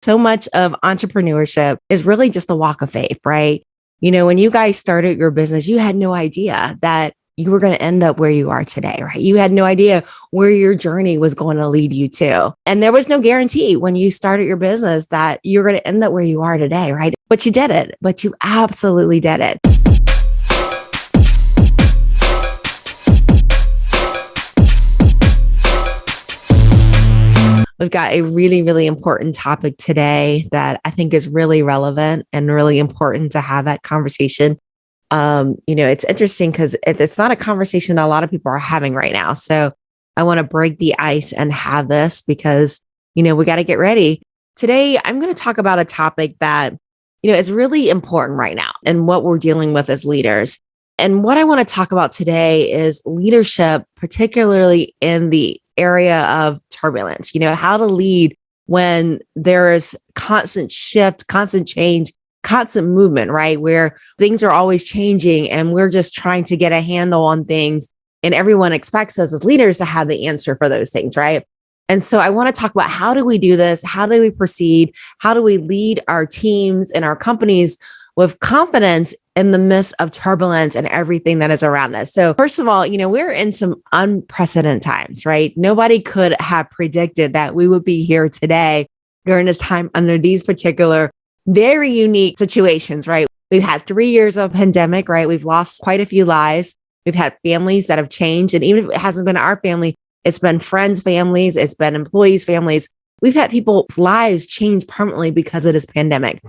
So much of entrepreneurship is really just a walk of faith, right? When you guys started your business, you had no idea that you were going to end up where you are today, right? You had no idea where your journey was going to lead you to. And there was no guarantee when you started your business that you're going to end up where you are today, right? But you did it, but you absolutely did it. We've got a really, really important topic today that I think is really relevant and really important to have that conversation. It's interesting because it's not a conversation that a lot of people are having right now. So I want to break the ice and have this because, we got to get ready. Today, I'm going to talk about a topic that, is really important right now and what we're dealing with as leaders. And what I want to talk about today is leadership, particularly in the area of turbulence, how to lead when there is constant shift, constant change, constant movement, right? Where things are always changing and we're just trying to get a handle on things. And everyone expects us as leaders to have the answer for those things, right? And so I want to talk about how do we do this? How do we proceed? How do we lead our teams and our companies with confidence in the midst of turbulence and everything that is around us? So first of all, we're in some unprecedented times, right? Nobody could have predicted that we would be here today during this time under these particular very unique situations, right? We've had 3 years of pandemic, right? We've lost quite a few lives. We've had families that have changed. And even if it hasn't been our family, it's been friends' families, it's been employees' families. We've had people's lives change permanently because of this pandemic.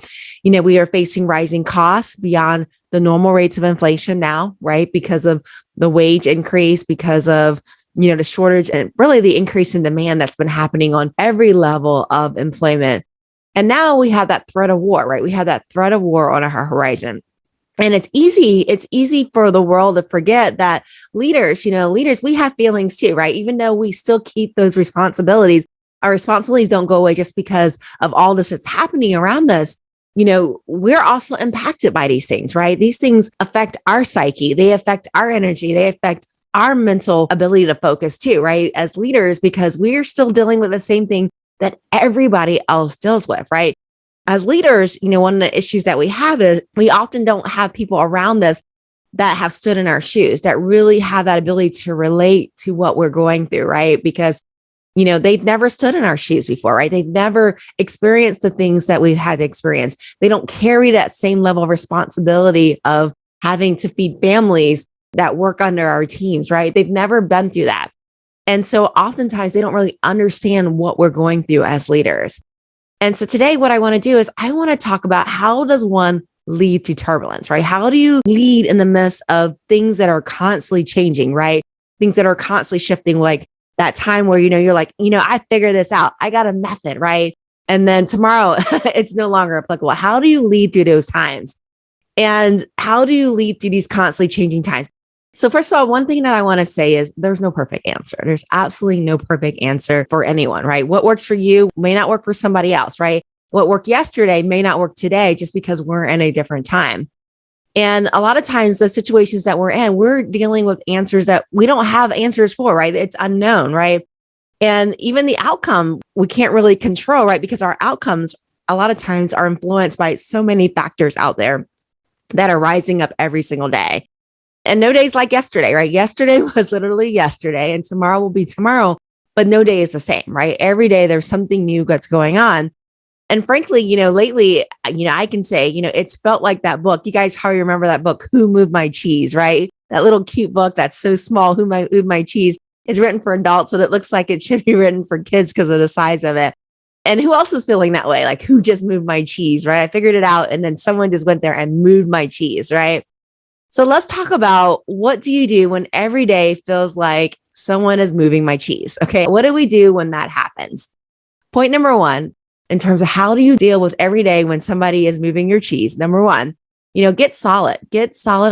We are facing rising costs beyond the normal rates of inflation now, right? Because of the wage increase, because of, the shortage and really the increase in demand that's been happening on every level of employment. And now we have that threat of war, right? We have that threat of war on our horizon. And it's easy for the world to forget that leaders, we have feelings too, right? Even though we still keep those responsibilities, our responsibilities don't go away just because of all this that's happening around us. We're also impacted by these things, right? These things affect our psyche. They affect our energy. They affect our mental ability to focus too, right? As leaders, because we're still dealing with the same thing that everybody else deals with, right? As leaders, one of the issues that we have is we often don't have people around us that have stood in our shoes, that really have that ability to relate to what we're going through, right? Because they've never stood in our shoes before, right? They've never experienced the things that we've had to experience. They don't carry that same level of responsibility of having to feed families that work under our teams, right? They've never been through that. And so oftentimes they don't really understand what we're going through as leaders. And so today what I want to do is I want to talk about how does one lead through turbulence, right? How do you lead in the midst of things that are constantly changing, right? Things that are constantly shifting, like that time where, you're like, I figured this out. I got a method, right? And then tomorrow it's no longer applicable. How do you lead through those times? And how do you lead through these constantly changing times? So first of all, one thing that I want to say is there's no perfect answer. There's absolutely no perfect answer for anyone, right? What works for you may not work for somebody else, right? What worked yesterday may not work today just because we're in a different time. And a lot of times the situations that we're in, we're dealing with answers that we don't have answers for, right? It's unknown, right? And even the outcome, we can't really control, right? Because our outcomes a lot of times are influenced by so many factors out there that are rising up every single day. And no day's like yesterday, right? Yesterday was literally yesterday and tomorrow will be tomorrow, but no day is the same, right? Every day there's something new that's going on. And frankly, lately, I can say, it's felt like that book. You guys probably remember that book, Who Moved My Cheese, right? That little cute book that's so small, Who Moved My Cheese, is written for adults, but it looks like it should be written for kids because of the size of it. And who else is feeling that way? Like, who just moved my cheese, right? I figured it out. And then someone just went there and moved my cheese, right? So let's talk about what do you do when every day feels like someone is moving my cheese? Okay. What do we do when that happens? Point number one, in terms of how do you deal with every day when somebody is moving your cheese? Number one, get solid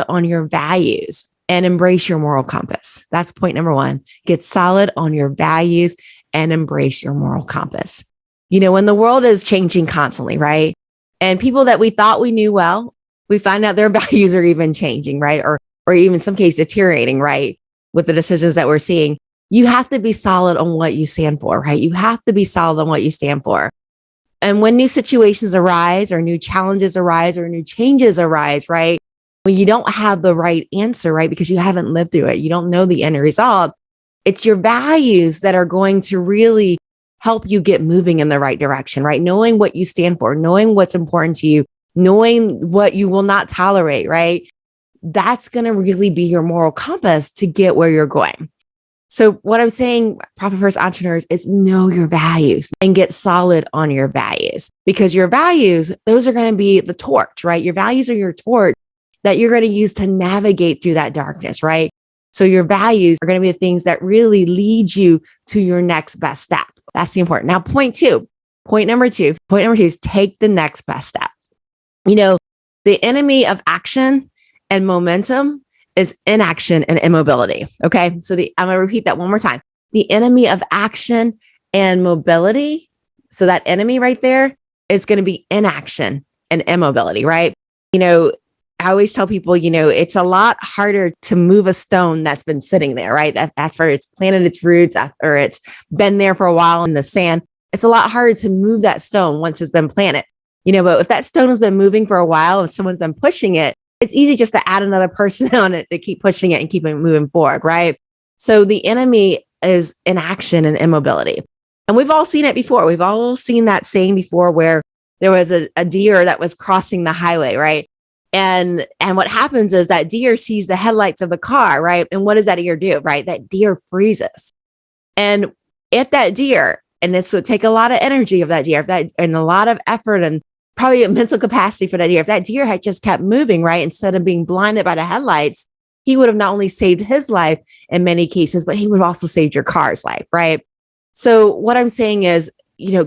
on your values and embrace your moral compass. That's point number one. Get solid on your values and embrace your moral compass. When the world is changing constantly, right? And people that we thought we knew well, we find out their values are even changing, right? Or even in some cases deteriorating, right? With the decisions that we're seeing, you have to be solid on what you stand for, right? You have to be solid on what you stand for. And when new situations arise or new challenges arise or new changes arise, right? When you don't have the right answer, right? Because you haven't lived through it, you don't know the end result. It's your values that are going to really help you get moving in the right direction, right? Knowing what you stand for, knowing what's important to you, knowing what you will not tolerate, right? That's going to really be your moral compass to get where you're going. So what I'm saying, profit first entrepreneurs, is know your values and get solid on your values, because your values, those are going to be the torch, right? Your values are your torch that you're going to use to navigate through that darkness, right? So your values are going to be the things that really lead you to your next best step. That's the important. Now, point number two is take the next best step. The enemy of action and momentum is inaction and immobility. Okay. So I'm going to repeat that one more time. The enemy of action and mobility. So that enemy right there is going to be inaction and immobility, right? I always tell people, it's a lot harder to move a stone that's been sitting there, right? That's where it's planted its roots or it's been there for a while in the sand. It's a lot harder to move that stone once it's been planted, but if that stone has been moving for a while and someone's been pushing it, it's easy just to add another person on it to keep pushing it and keep it moving forward, right? So the enemy is inaction and immobility. And we've all seen it before. We've all seen that saying before where there was a deer that was crossing the highway, right? And what happens is that deer sees the headlights of the car, right? And what does that deer do, right? That deer freezes. And if that deer, and this would take a lot of energy of that deer, and a lot of effort and probably a mental capacity for that deer. If that deer had just kept moving, right, instead of being blinded by the headlights, he would have not only saved his life in many cases, but he would have also saved your car's life, right? So what I'm saying is,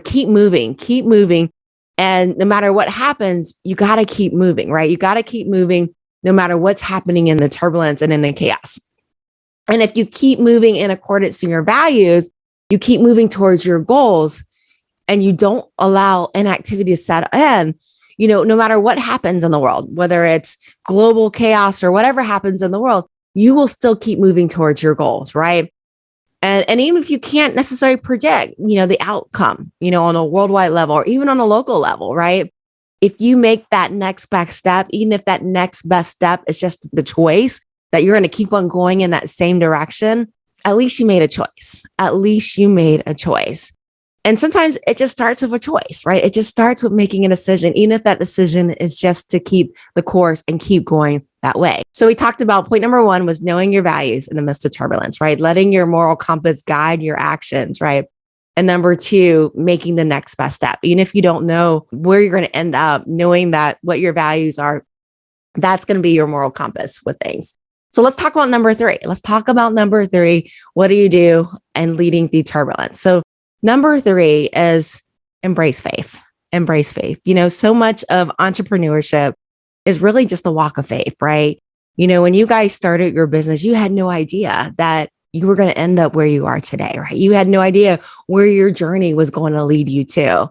keep moving. And no matter what happens, you got to keep moving, right? You got to keep moving no matter what's happening in the turbulence and in the chaos. And if you keep moving in accordance to your values, you keep moving towards your goals, and you don't allow inactivity to set in, no matter what happens in the world, whether it's global chaos or whatever happens in the world, you will still keep moving towards your goals, right? And even if you can't necessarily predict, the outcome, on a worldwide level or even on a local level, right? If you make that next best step, even if that next best step is just the choice that you're going to keep on going in that same direction, at least you made a choice. At least you made a choice. And sometimes it just starts with a choice, right? It just starts with making a decision, even if that decision is just to keep the course and keep going that way. So we talked about point number one was knowing your values in the midst of turbulence, right? Letting your moral compass guide your actions, right? And number two, making the next best step. Even if you don't know where you're going to end up, knowing that what your values are, that's going to be your moral compass with things. So let's talk about number three. What do you do in leading through turbulence? So number three is embrace faith. So much of entrepreneurship is really just a walk of faith, right? When you guys started your business, you had no idea that you were going to end up where you are today, right? You had no idea where your journey was going to lead you to.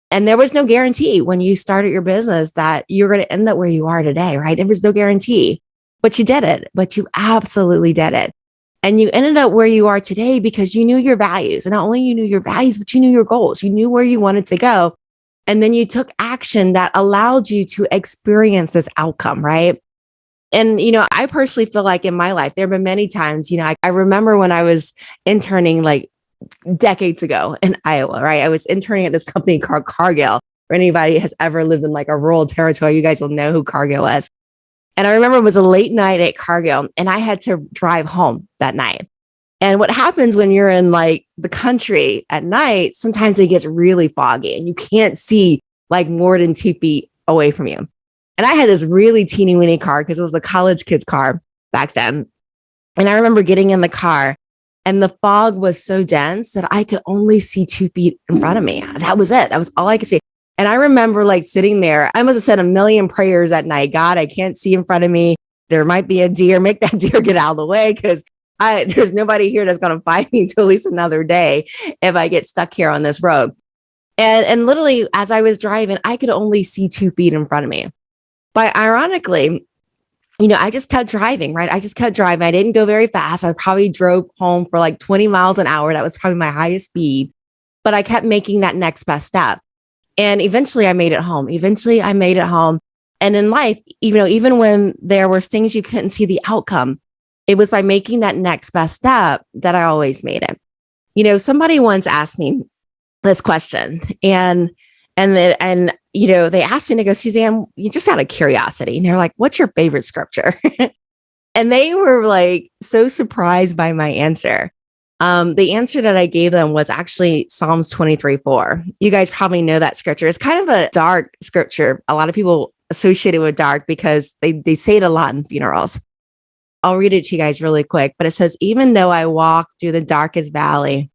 And there was no guarantee when you started your business that you're going to end up where you are today, right? There was no guarantee, but you did it. But you absolutely did it. And you ended up where you are today because you knew your values. And not only you knew your values, but you knew your goals. You knew where you wanted to go. And then you took action that allowed you to experience this outcome, right? And, I personally feel like in my life, there have been many times, I remember when I was interning like decades ago in Iowa, right? I was interning at this company called Cargill. For anybody has ever lived in like a rural territory, you guys will know who Cargill is. And I remember it was a late night at Cargill and I had to drive home that night. And what happens when you're in like the country at night, sometimes it gets really foggy and you can't see like more than 2 feet away from you. And I had this really teeny weeny car because it was a college kid's car back then. And I remember getting in the car and the fog was so dense that I could only see 2 feet in front of me. That was it. That was all I could see. And I remember like sitting there, I must have said a million prayers at night. God, I can't see in front of me. There might be a deer. Make that deer get out of the way because there's nobody here that's going to find me till at least another day if I get stuck here on this road. And literally, as I was driving, I could only see 2 feet in front of me. But ironically, I just kept driving, right? I just kept driving. I didn't go very fast. I probably drove home for like 20 miles an hour. That was probably my highest speed. But I kept making that next best step. And eventually I made it home. Eventually I made it home. And in life, even when there was things you couldn't see the outcome, it was by making that next best step that I always made it. Somebody once asked me this question, and they asked me, and they go, Suzanne, you just out of curiosity. And they're like, what's your favorite scripture? And they were like so surprised by my answer. The answer that I gave them was actually Psalms 23:4. You guys probably know that scripture. It's kind of a dark scripture. A lot of people associate it with dark because they say it a lot in funerals. I'll read it to you guys really quick, but it says, even though I walk through the darkest valley,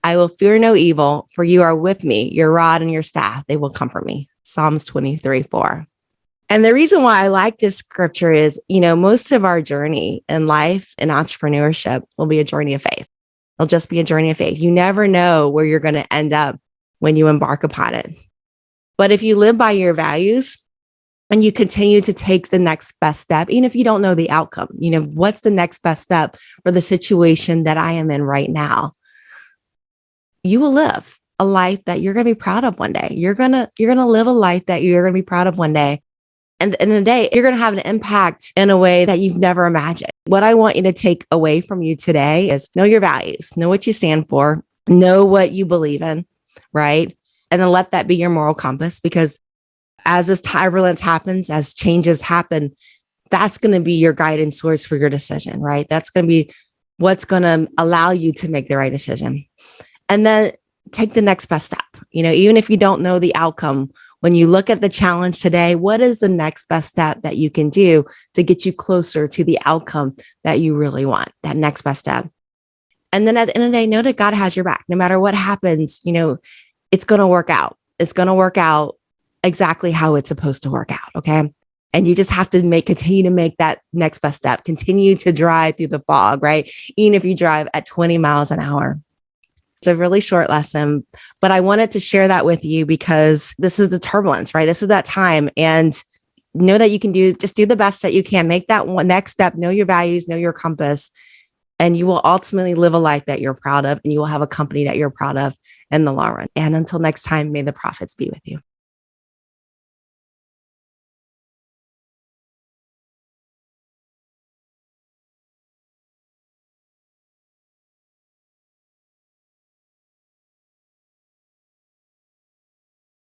I will fear no evil, for you are with me. Your rod and your staff, they will comfort me. Psalms 23:4. And the reason why I like this scripture is, most of our journey in life and entrepreneurship will be a journey of faith. It'll just be a journey of faith. You never know where you're going to end up when you embark upon it. But if you live by your values and you continue to take the next best step, even if you don't know the outcome, what's the next best step for the situation that I am in right now? You will live a life that you're going to be proud of one day. You're going to live a life that you're going to be proud of one day. And in a day, you're going to have an impact in a way that you've never imagined. What I want you to take away from you today is know your values, know what you stand for, know what you believe in, right? And then let that be your moral compass, because as this turbulence happens, as changes happen, that's going to be your guidance source for your decision, right? That's going to be what's going to allow you to make the right decision. And then take the next best step. Even if you don't know the outcome, when you look at the challenge today, what is the next best step that you can do to get you closer to the outcome that you really want, that next best step? And then at the end of the day, know that God has your back. No matter what happens, it's going to work out. It's going to work out exactly how it's supposed to work out. Okay. And you just have to continue to make that next best step, continue to drive through the fog, right? Even if you drive at 20 miles an hour. It's a really short lesson, but I wanted to share that with you because this is the turbulence, right? This is that time. And know that you can just do the best that you can. Make that one next step, know your values, know your compass, and you will ultimately live a life that you're proud of, and you will have a company that you're proud of in the long run. And until next time, may the profits be with you.